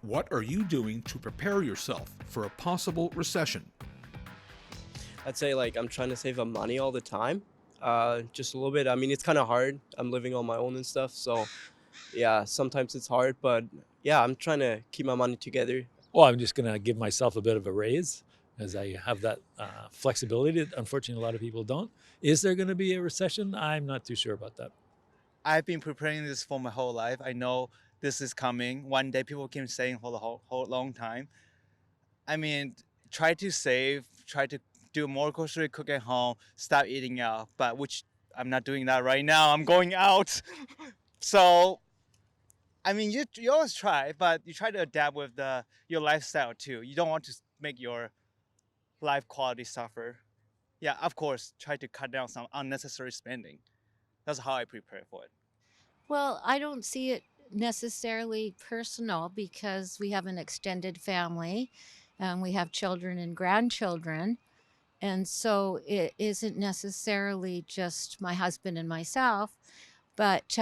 What are you doing to prepare yourself for a possible recession? I'd say like I'm trying to save up money all the time. Just a little bit. I mean, it's kind of hard. I'm living on my own and stuff. So yeah, sometimes it's hard, but yeah, I'm trying to keep my money together. Well, I'm just going to give myself a bit of a raise as I have that flexibility that unfortunately a lot of people don't. Is there going to be a recession? I'm not too sure about that. I've been preparing this for my whole life. I know this is coming. One day people keep saying for the whole long time. I mean, try to save, try to do more grocery cook at home, stop eating out. But which I'm not doing that right now. I'm going out. So I mean, you always try, but you try to adapt with your lifestyle too. You don't want to make your life quality suffer. Yeah, of course, try to cut down some unnecessary spending. That's how I prepare for it. Well, I don't see it necessarily personal because we have an extended family and we have children and grandchildren. And so it isn't necessarily just my husband and myself, but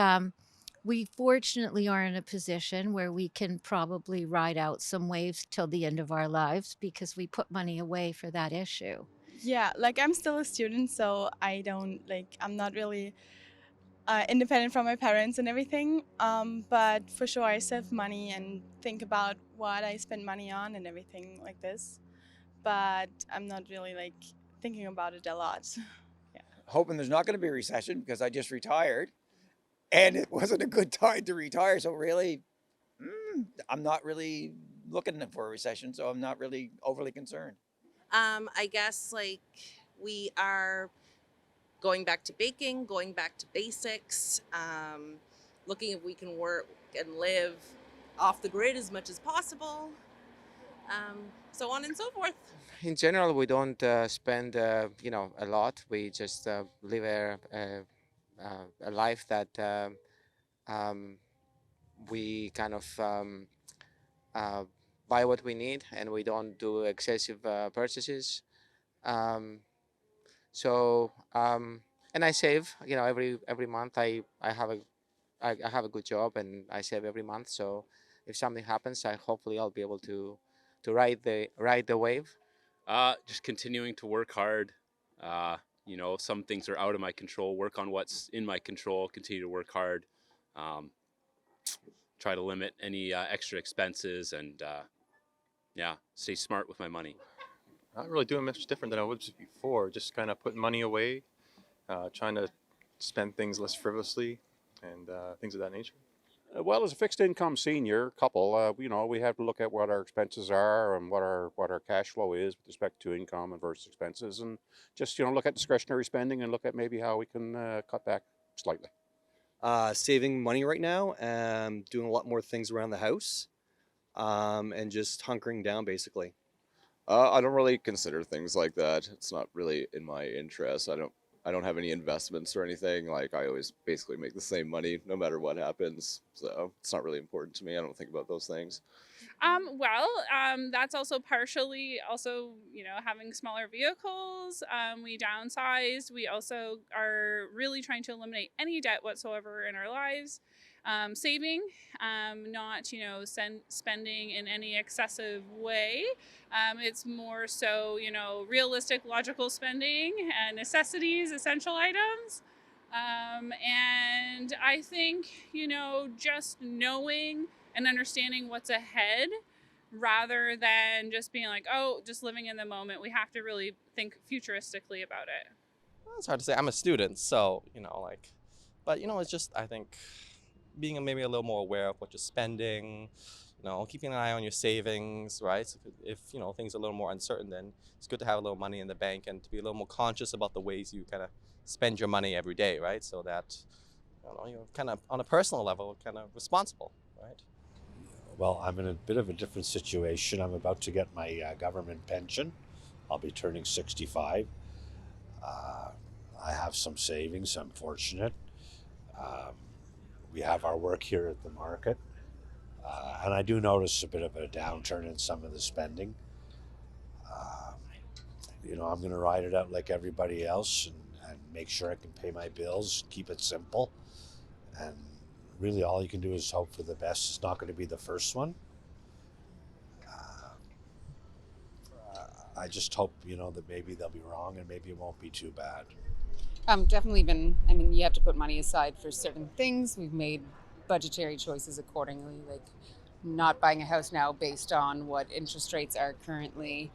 we fortunately are in a position where we can probably ride out some waves till the end of our lives because we put money away for that issue. Yeah, like I'm still a student, so I'm not really independent from my parents and everything. But for sure, I save money and think about what I spend money on and everything like this. But I'm not really like thinking about it a lot. Yeah. Hoping there's not going to be a recession because I just retired and it wasn't a good time to retire. So really, I'm not really looking for a recession. So I'm not really overly concerned. I guess like we are going back to baking, going back to basics, looking if we can work and live off the grid as much as possible, so on and so forth. In general, we don't spend, a lot. We just live a life that we kind of buy what we need, and we don't do excessive purchases. Um, and I save. Every month I have a good job, and I save every month. So if something happens, hopefully I'll be able to ride the wave. Just continuing to work hard. Some things are out of my control. Work on what's in my control. Continue to work hard. Try to limit any extra expenses, and stay smart with my money. Not really doing much different than I was before. Just kind of putting money away, trying to spend things less frivolously, and things of that nature. Well, as a fixed income senior couple, we have to look at what our expenses are and what our cash flow is with respect to income and versus expenses, and just look at discretionary spending and look at maybe how we can cut back slightly. Saving money right now, doing a lot more things around the house, and just hunkering down basically. I don't really consider things like that. It's not really in my interest. I don't have any investments or anything. Like I always basically make the same money no matter what happens. So it's not really important to me. I don't think about those things. That's also partially having smaller vehicles. We downsized. We also are really trying to eliminate any debt whatsoever in our lives. Saving, not spending in any excessive way. It's more so realistic, logical spending and necessities, essential items. And I think just knowing and understanding what's ahead rather than just being like, oh, just living in the moment. We have to really think futuristically about it. Well, it's hard to say. I'm a student, so but it's just, I think, being maybe a little more aware of what you're spending, keeping an eye on your savings, right? So if things are a little more uncertain, then it's good to have a little money in the bank and to be a little more conscious about the ways you kind of spend your money every day, right? So that you're kind of on a personal level kind of responsible, right? Well, I'm in a bit of a different situation. I'm about to get my government pension. I'll be turning 65. I have some savings. I'm fortunate. We have our work here at the market. And I do notice a bit of a downturn in some of the spending. I'm going to ride it out like everybody else and make sure I can pay my bills, keep it simple. And really all you can do is hope for the best. It's not going to be the first one. I just hope, that maybe they'll be wrong and maybe it won't be too bad. Definitely been, I mean, you have to put money aside for certain things. We've made budgetary choices accordingly, like not buying a house now based on what interest rates are currently.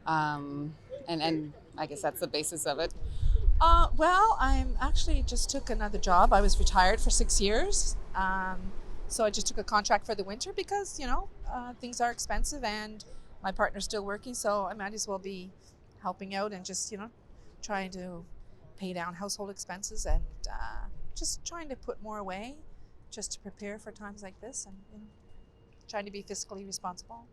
And I guess that's the basis of it. Well, I'm actually just took another job. I was retired for 6 years. So I just took a contract for the winter because, things are expensive and my partner's still working. So I might as well be helping out and just, trying to pay down household expenses and just trying to put more away just to prepare for times like this and trying to be fiscally responsible.